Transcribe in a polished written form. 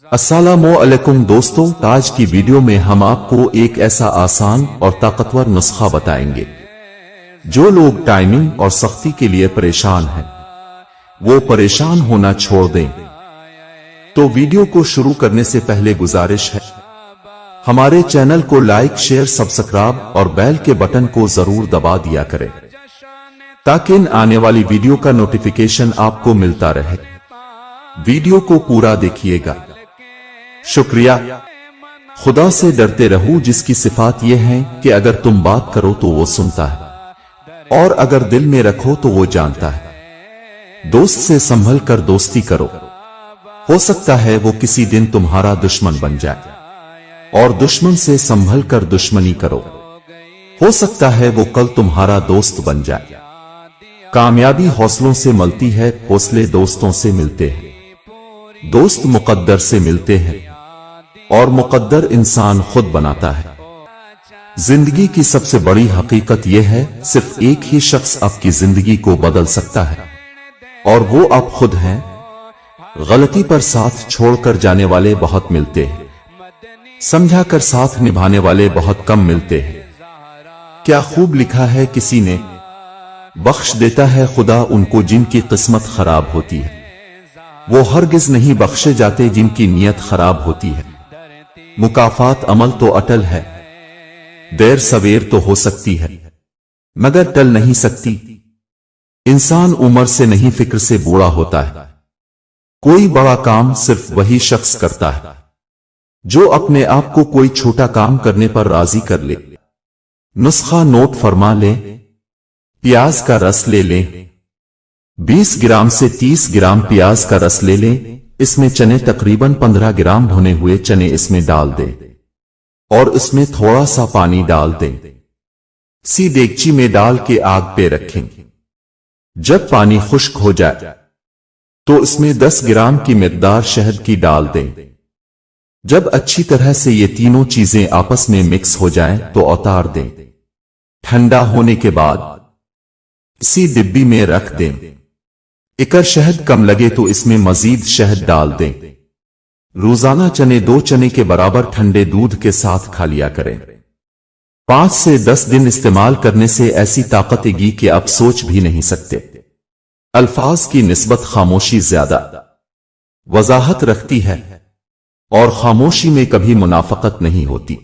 अस्सलामुअलैकुम दोस्तों, आज की वीडियो में हम आपको एक ऐसा आसान और ताकतवर नुस्खा बताएंगे। जो लोग टाइमिंग और सख्ती के लिए परेशान हैं, वो परेशान होना छोड़ दें। तो वीडियो को शुरू करने से पहले गुजारिश है, हमारे चैनल को लाइक, शेयर, सब्सक्राइब और बेल के बटन को जरूर दबा दिया करें, ताकि इन आने वाली वीडियो का नोटिफिकेशन आपको मिलता रहे। वीडियो को पूरा देखिएगा। शुक्रिया। खुदा से डरते रहो, जिसकी सिफात यह है कि अगर तुम बात करो तो वो सुनता है, और अगर दिल में रखो तो वो जानता है। दोस्त से संभल कर दोस्ती करो, हो सकता है वो किसी दिन तुम्हारा दुश्मन बन जाए, और दुश्मन से संभल कर दुश्मनी करो, हो सकता है वो कल तुम्हारा दोस्त बन जाए। कामयाबी हौसलों से मिलती है, हौसले दोस्तों से मिलते हैं। दोस्त मुकद्दर से मिलते हैं, और मुकद्दर इंसान खुद बनाता है। जिंदगी की सबसे बड़ी हकीकत यह है, सिर्फ एक ही शख्स आपकी जिंदगी को बदल सकता है, और वो आप खुद हैं। गलती पर साथ छोड़कर जाने वाले बहुत मिलते हैं, समझा कर साथ निभाने वाले बहुत कम मिलते हैं। क्या खूब लिखा है किसी ने, बख्श देता है खुदा उनको जिनकी किस्मत खराब होती है, वो हरगिज नहीं बख्शे जाते जिनकी नीयत खराब होती है। मुकाफात अमल तो अटल है, देर सवेर तो हो सकती है, मगर टल नहीं सकती। इंसान उम्र से नहीं, फिक्र से बूढ़ा होता है। कोई बड़ा काम सिर्फ वही शख्स करता है जो अपने आप को कोई छोटा काम करने पर राजी कर ले। नुस्खा नोट फरमा लें। प्याज का रस ले लें। 20 ग्राम से 30 ग्राम प्याज का रस ले लें। इसमें चने तकरीबन 15 ग्राम भुने हुए चने इसमें डाल दें, और इसमें थोड़ा सा पानी डाल दें। सी देगची में डाल के आग पे रखें। जब पानी खुश्क हो जाए तो इसमें 10 ग्राम की मिकदार शहद की डाल दें। जब अच्छी तरह से ये तीनों चीजें आपस में मिक्स हो जाएं तो उतार दें। ठंडा होने के बाद इसी डिब्बी में रख दें। अगर शहद कम लगे तो इसमें मजीद शहद डाल दें। रोजाना चने 2 चने के बराबर ठंडे दूध के साथ खा लिया करें। 5 से 10 दिन इस्तेमाल करने से ऐसी ताकत आएगी कि आप सोच भी नहीं सकते। अल्फाज की निस्बत खामोशी ज्यादा वजाहत रखती है, और खामोशी में कभी मुनाफकत नहीं होती।